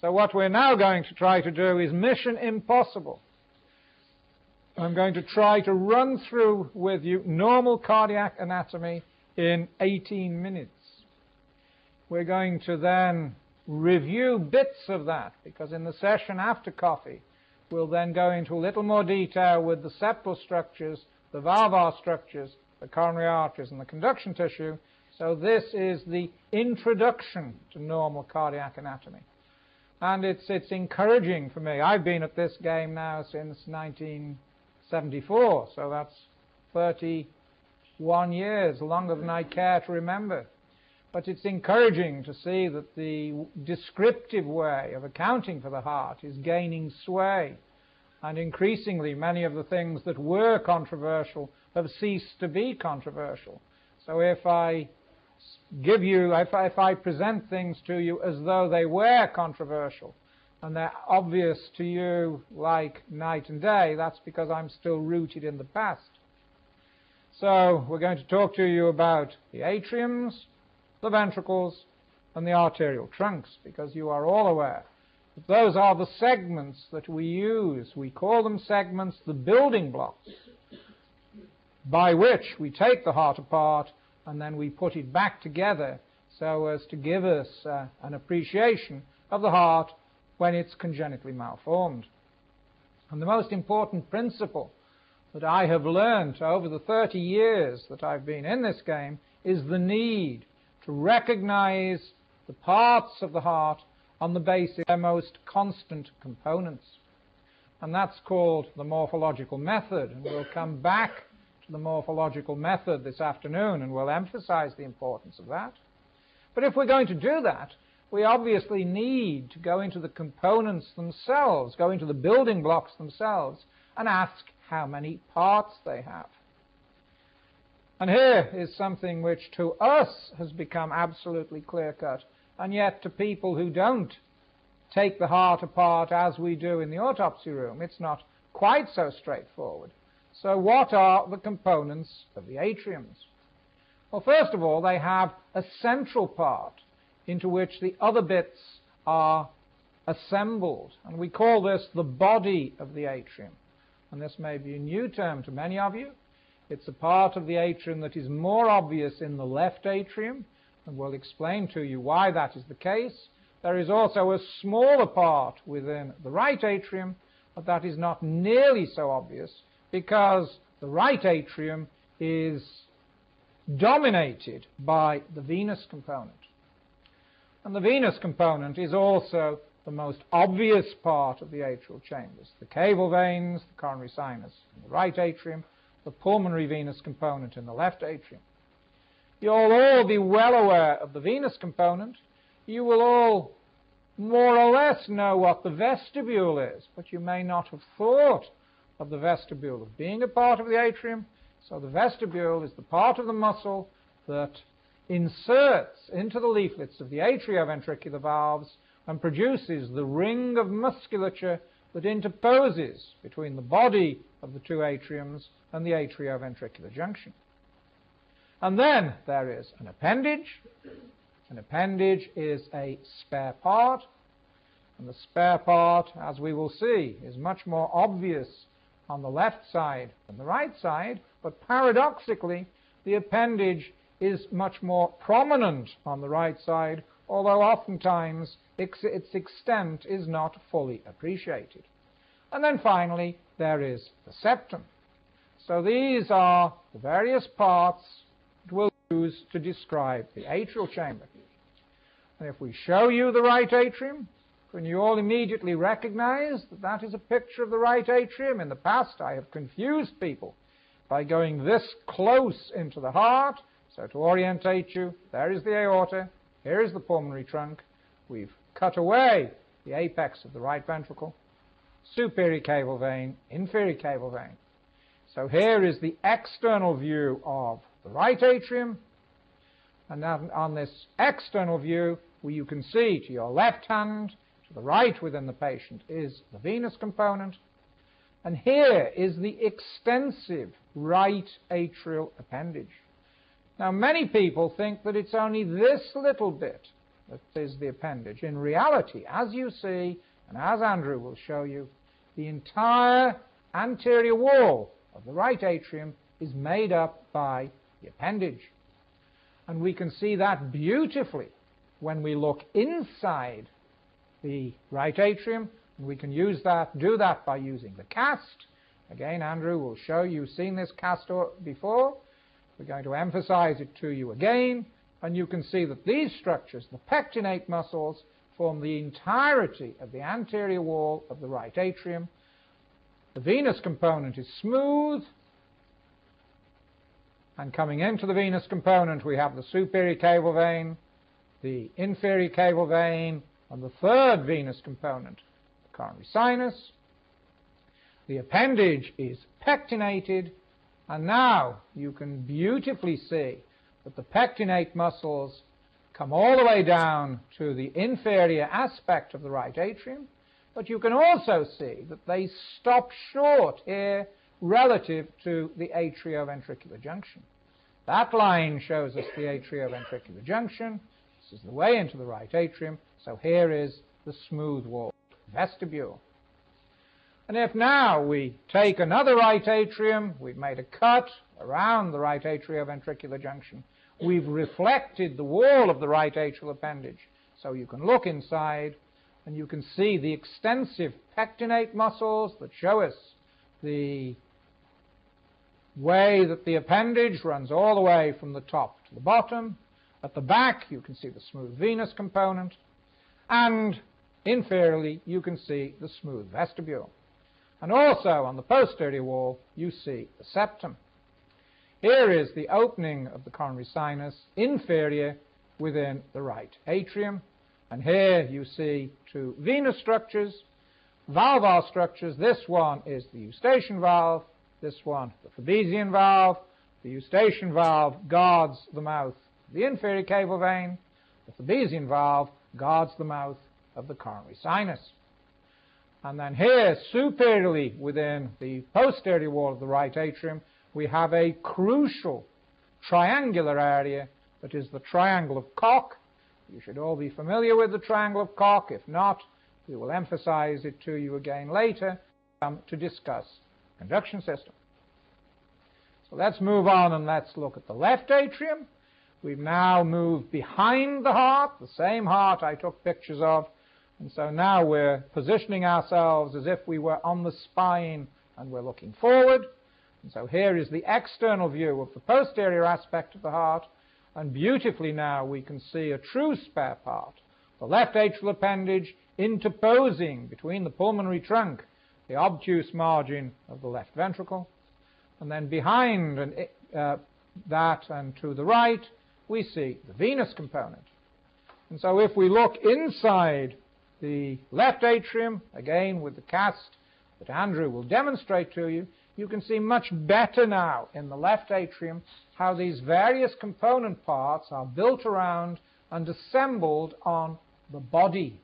So what we're now going to try to do is mission impossible. I'm going to try to run through with you normal cardiac anatomy in 18 minutes. We're going to then review bits of that, because in the session after coffee, we'll then go into a little more detail with the septal structures, the valvar structures, the coronary arteries, and the conduction tissue. So this is the introduction to normal cardiac anatomy. And it's encouraging for me. I've been at this game now since 1974, so that's 31 years, longer than I care to remember. But it's encouraging to see that the descriptive way of accounting for the heart is gaining sway. And increasingly, many of the things that were controversial have ceased to be controversial. So if I present things to you as though they were controversial, and they're obvious to you like night and day, that's because I'm still rooted in the past. So we're going to talk to you about the atriums, the ventricles, and the arterial trunks, because you are all aware that those are the segments that we use. We call them segments, the building blocks, by which we take the heart apart and then we put it back together so as to give us an appreciation of the heart when it's congenitally malformed. And the most important principle that I have learned over the 30 years that I've been in this game is the need to recognize the parts of the heart on the basis of their most constant components. And that's called the morphological method. And we'll come back to the morphological method this afternoon, and we'll emphasize the importance of that. But if we're going to do that, we obviously need to go into the components themselves, go into the building blocks themselves, and ask how many parts they have. And here is something which to us has become absolutely clear-cut, and yet to people who don't take the heart apart as we do in the autopsy room, it's not quite so straightforward. So what are the components of the atriums? Well, first of all, they have a central part into which the other bits are assembled, and we call this the body of the atrium. And this may be a new term to many of you. It's a part of the atrium that is more obvious in the left atrium, and we'll explain to you why that is the case. There is also a smaller part within the right atrium, but that is not nearly so obvious because the right atrium is dominated by the venous component. And the venous component is also the most obvious part of the atrial chambers. The caval veins, the coronary sinus in the right atrium, the pulmonary venous component in the left atrium. You'll all be well aware of the venous component. You will all more or less know what the vestibule is, but you may not have thought of the vestibule as being a part of the atrium. So the vestibule is the part of the muscle that inserts into the leaflets of the atrioventricular valves and produces the ring of musculature that interposes between the body of the two atriums and the atrioventricular junction. And then there is an appendage. An appendage is a spare part, and the spare part, as we will see, is much more obvious on the left side than the right side, but paradoxically, the appendage is much more prominent on the right side, although oftentimes its extent is not fully appreciated. And then finally, there is the septum. So these are the various parts that we'll use to describe the atrial chamber. And if we show you the right atrium, can you all immediately recognize that that is a picture of the right atrium? In the past, I have confused people by going this close into the heart. So to orientate you, there is the aorta, here is the pulmonary trunk. We've cut away the apex of the right ventricle, superior caval vein, inferior caval vein. So here is the external view of the right atrium. And now on this external view, where you can see to your left hand, to the right within the patient, is the venous component. And here is the extensive right atrial appendage. Now, many people think that it's only this little bit that is the appendage. In reality, as you see, and as Andrew will show you, the entire anterior wall of the right atrium is made up by the appendage. And we can see that beautifully when we look inside the right atrium, and we can do that by using the cast. Again, Andrew will show you, you've seen this cast before. We're going to emphasize it to you again, and you can see that these structures, the pectinate muscles, form the entirety of the anterior wall of the right atrium. The venous component is smooth, and coming into the venous component we have the superior cable vein, the inferior cable vein, and the third venous component, the coronary sinus. The appendage is pectinated, and now you can beautifully see that the pectinate muscles come all the way down to the inferior aspect of the right atrium, but you can also see that they stop short here relative to the atrioventricular junction. That line shows us the atrioventricular junction. This is the way into the right atrium, so here is the smooth-walled vestibule. And if now we take another right atrium, we've made a cut around the right atrioventricular junction, we've reflected the wall of the right atrial appendage, so you can look inside and you can see the extensive pectinate muscles that show us the way that the appendage runs all the way from the top to the bottom. At the back you can see the smooth venous component, and inferiorly you can see the smooth vestibule. And also on the posterior wall you see the septum. Here is the opening of the coronary sinus inferior within the right atrium, and here you see two venous structures, valvar structures. This one is the eustachian valve, this one the Fabesian valve. The eustachian valve guards the mouth of the inferior cable vein, the Fabesian valve guards the mouth of the coronary sinus. And then here, superiorly within the posterior wall of the right atrium, we have a crucial triangular area that is the triangle of Koch. You should all be familiar with the triangle of Koch. If not, we will emphasize it to you again later to discuss the conduction system. So let's move on and let's look at the left atrium. We've now moved behind the heart, the same heart I took pictures of. And so now we're positioning ourselves as if we were on the spine and we're looking forward. And so here is the external view of the posterior aspect of the heart. And beautifully now we can see a true spare part, the left atrial appendage interposing between the pulmonary trunk, the obtuse margin of the left ventricle. And then behind that and to the right, we see the venous component. And so if we look inside the left atrium, again with the cast that Andrew will demonstrate to you, you can see much better now in the left atrium how these various component parts are built around and assembled on the body.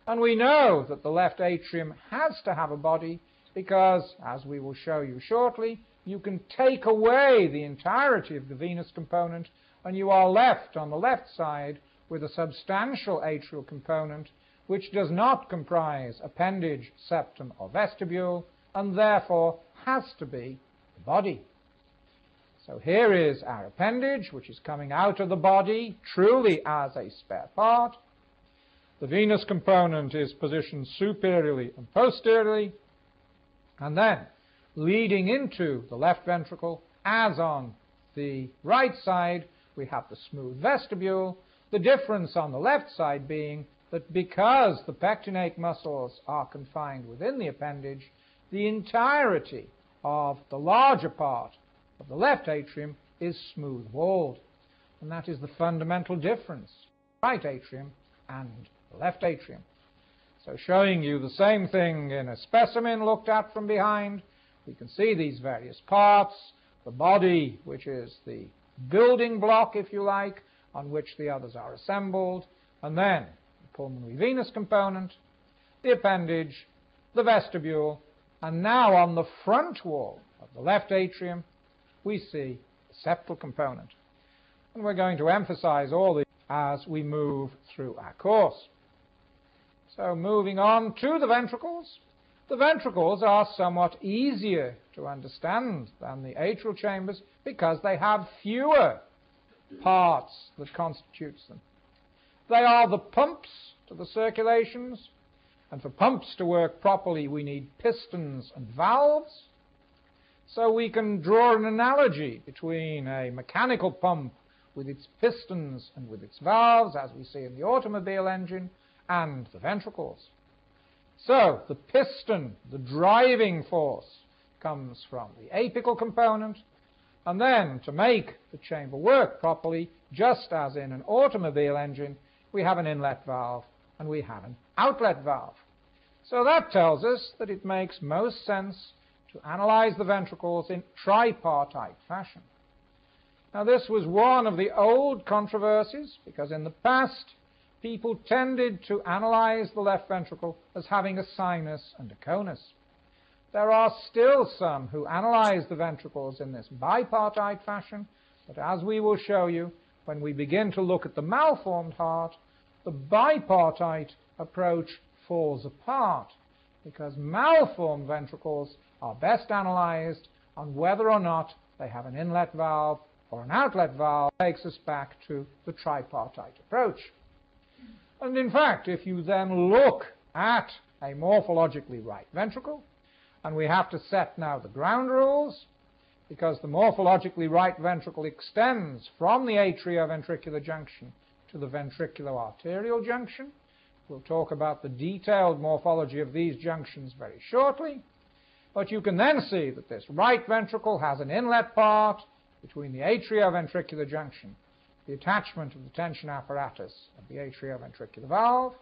And we know that the left atrium has to have a body because, as we will show you shortly, you can take away the entirety of the venous component and you are left on the left side with a substantial atrial component which does not comprise appendage, septum, or vestibule, and therefore has to be the body. So here is our appendage, which is coming out of the body truly as a spare part. The venous component is positioned superiorly and posteriorly, and then leading into the left ventricle, as on the right side, we have the smooth vestibule. The difference on the left side being that because the pectinate muscles are confined within the appendage, the entirety of the larger part of the left atrium is smooth-walled. And that is the fundamental difference, right atrium and the left atrium. So showing you the same thing in a specimen looked at from behind, we can see these various parts, the body, which is the building block, if you like, on which the others are assembled, and then the pulmonary venous component, the appendage, the vestibule, and now on the front wall of the left atrium, we see the septal component. And we're going to emphasize all these as we move through our course. So moving on to the ventricles. The ventricles are somewhat easier to understand than the atrial chambers because they have fewer parts that constitutes them. They are the pumps to the circulations, and for pumps to work properly we need pistons and valves. So we can draw an analogy between a mechanical pump with its pistons and with its valves, as we see in the automobile engine, and the ventricles. So the piston, the driving force, comes from the apical component, and then to make the chamber work properly, just as in an automobile engine, we have an inlet valve and we have an outlet valve. So that tells us that it makes most sense to analyze the ventricles in tripartite fashion. Now this was one of the old controversies, because in the past people tended to analyze the left ventricle as having a sinus and a conus. There are still some who analyze the ventricles in this bipartite fashion, but as we will show you, when we begin to look at the malformed heart, the bipartite approach falls apart, because malformed ventricles are best analyzed on whether or not they have an inlet valve or an outlet valve. Takes us back to the tripartite approach. And in fact, if you then look at a morphologically right ventricle, and we have to set now the ground rules, because the morphologically right ventricle extends from the atrioventricular junction to the ventriculo-arterial junction. We'll talk about the detailed morphology of these junctions very shortly. But you can then see that this right ventricle has an inlet part between the atrioventricular junction, the attachment of the tension apparatus of the atrioventricular valve,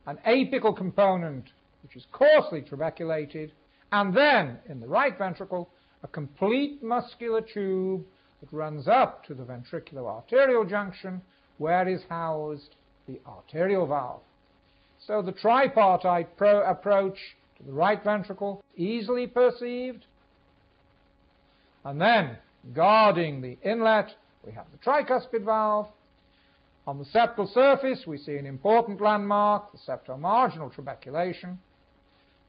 an apical component which is coarsely trabeculated, and then, in the right ventricle, a complete muscular tube that runs up to the ventriculo-arterial junction, where is housed the arterial valve. So the tripartite approach to the right ventricle, easily perceived. And then, guarding the inlet, we have the tricuspid valve. On the septal surface, we see an important landmark, the septomarginal trabeculation.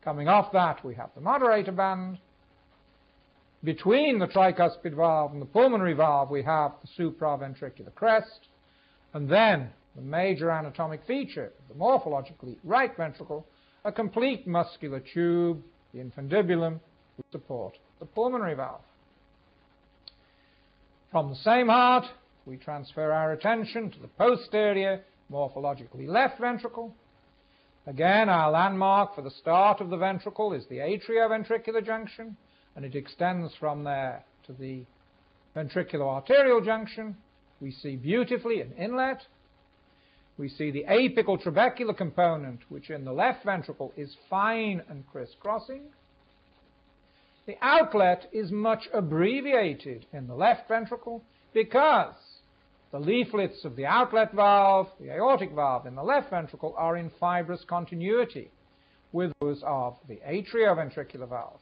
Coming off that, we have the moderator band. Between the tricuspid valve and the pulmonary valve, we have the supraventricular crest. And then, the major anatomic feature of the morphologically right ventricle, a complete muscular tube, the infundibulum, to support the pulmonary valve. From the same heart, we transfer our attention to the posterior, morphologically left ventricle. Again, our landmark for the start of the ventricle is the atrioventricular junction, and it extends from there to the ventriculo-arterial junction. We see beautifully an inlet. We see the apical trabecular component, which in the left ventricle is fine and crisscrossing. The outlet is much abbreviated in the left ventricle because the leaflets of the outlet valve, the aortic valve in the left ventricle, are in fibrous continuity with those of the atrioventricular valve.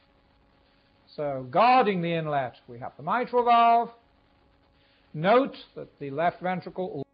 So guarding the inlet, we have the mitral valve. Note that the left ventricle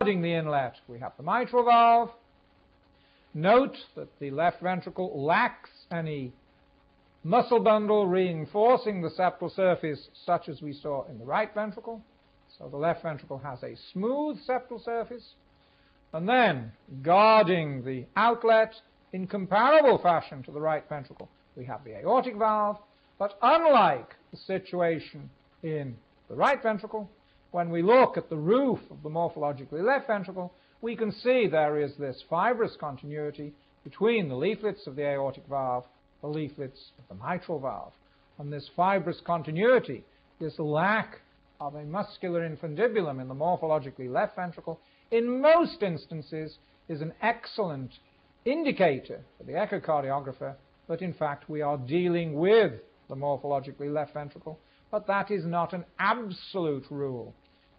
Guarding the inlet, we have the mitral valve. Note that the left ventricle lacks any muscle bundle reinforcing the septal surface such as we saw in the right ventricle. So the left ventricle has a smooth septal surface. And then, guarding the outlet in comparable fashion to the right ventricle, we have the aortic valve. But unlike the situation in the right ventricle, when we look at the roof of the morphologically left ventricle, we can see there is this fibrous continuity between the leaflets of the aortic valve, the leaflets of the mitral valve. And this fibrous continuity, this lack of a muscular infundibulum in the morphologically left ventricle, in most instances is an excellent indicator for the echocardiographer that in fact we are dealing with the morphologically left ventricle, but that is not an absolute rule.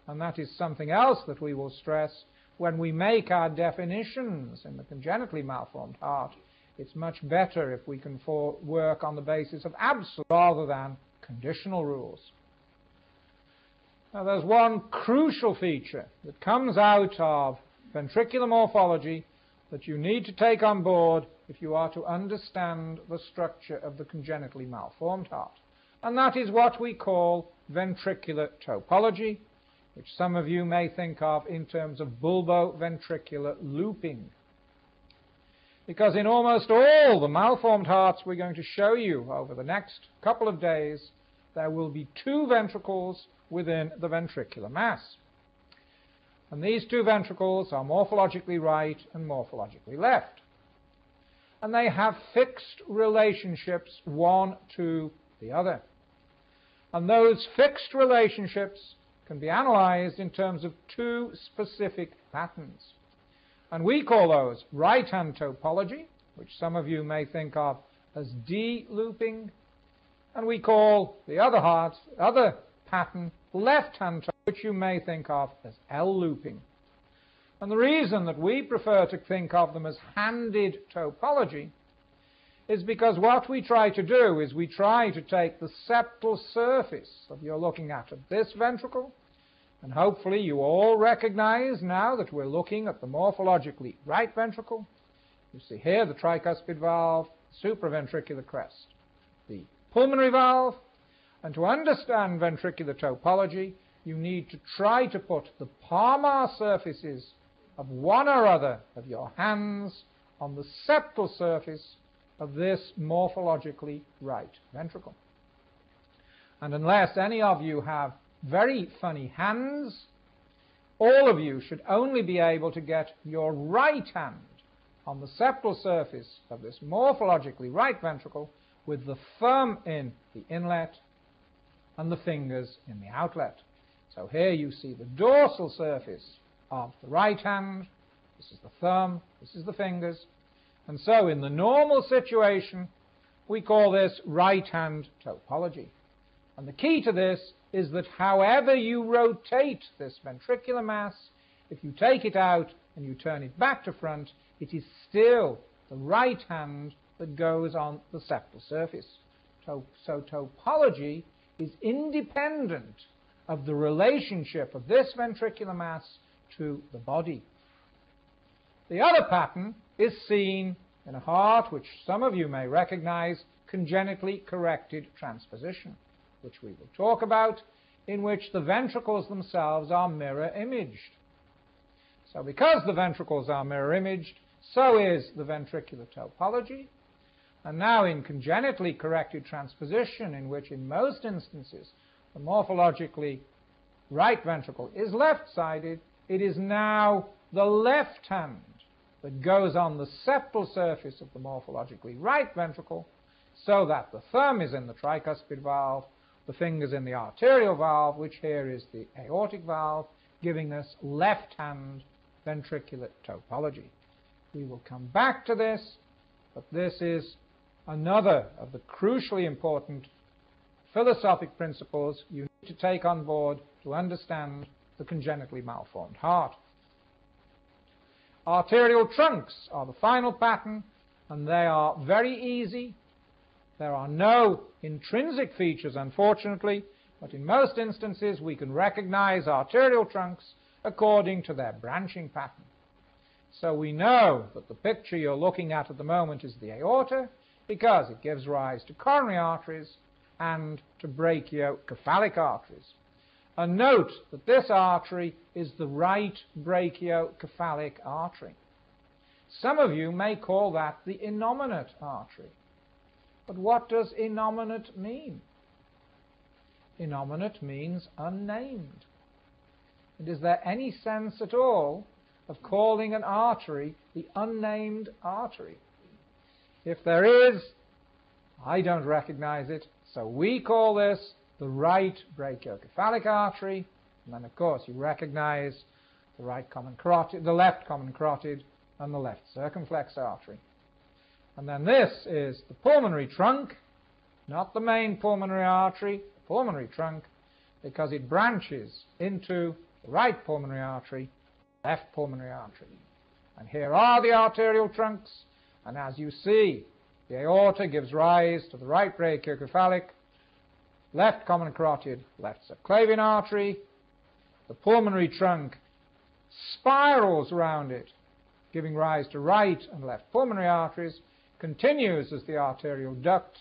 And that is something else that we will stress when we make our definitions in the congenitally malformed heart. It's much better if we can work on the basis of absolute rather than conditional rules. Now there's one crucial feature that comes out of ventricular morphology that you need to take on board if you are to understand the structure of the congenitally malformed heart. And that is what we call ventricular topology, which some of you may think of in terms of bulboventricular looping. Because in almost all the malformed hearts we're going to show you over the next couple of days, there will be two ventricles within the ventricular mass. And these two ventricles are morphologically right and morphologically left. And they have fixed relationships one to the other. And those fixed relationships can be analyzed in terms of two specific patterns. And we call those right-hand topology, which some of you may think of as D-looping, and we call the other pattern left-hand topology, which you may think of as L-looping. And the reason that we prefer to think of them as handed topology is because what we try to do is we try to take the septal surface that you're looking at this ventricle, and hopefully you all recognize now that we're looking at the morphologically right ventricle. You see here the tricuspid valve, supraventricular crest, the pulmonary valve, and to understand ventricular topology, you need to try to put the palmar surfaces of one or other of your hands on the septal surface of this morphologically right ventricle. And unless any of you have very funny hands, all of you should only be able to get your right hand on the septal surface of this morphologically right ventricle with the thumb in the inlet and the fingers in the outlet. So here you see the dorsal surface of the right hand. This is the thumb, this is the fingers. And so in the normal situation, we call this right-hand topology. And the key to this is that however you rotate this ventricular mass, if you take it out and you turn it back to front, it is still the right hand that goes on the septal surface. So topology is independent of the relationship of this ventricular mass to the body. The other pattern is seen in a heart which some of you may recognize, congenitally corrected transposition, which we will talk about, in which the ventricles themselves are mirror imaged. So because the ventricles are mirror imaged, so is the ventricular topology. And now in congenitally corrected transposition, in which in most instances the morphologically right ventricle is left-sided, it is now the left hand that goes on the septal surface of the morphologically right ventricle, so that the thumb is in the tricuspid valve, the fingers in the arterial valve, which here is the aortic valve, giving us left-hand ventricular topology. We will come back to this, but this is another of the crucially important philosophic principles you need to take on board to understand the congenitally malformed heart. Arterial trunks are the final pattern, and they are very easy. There are no intrinsic features, unfortunately, but in most instances we can recognize arterial trunks according to their branching pattern. So we know that the picture you're looking at the moment is the aorta, because it gives rise to coronary arteries and to brachiocephalic arteries. And note that this artery is the right brachiocephalic artery. Some of you may call that the innominate artery. But what does innominate mean? Innominate means unnamed. And is there any sense at all of calling an artery the unnamed artery? If there is, I don't recognize it, so we call this the right brachiocephalic artery, and then of course you recognize the right common carotid, the left common carotid, and the left circumflex artery. And then this is the pulmonary trunk, not the main pulmonary artery, the pulmonary trunk, because it branches into the right pulmonary artery, left pulmonary artery. And here are the arterial trunks, and as you see, the aorta gives rise to the right brachiocephalic, left common carotid, left subclavian artery. The pulmonary trunk spirals around it, giving rise to right and left pulmonary arteries, continues as the arterial duct,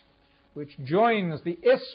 which joins the isthmus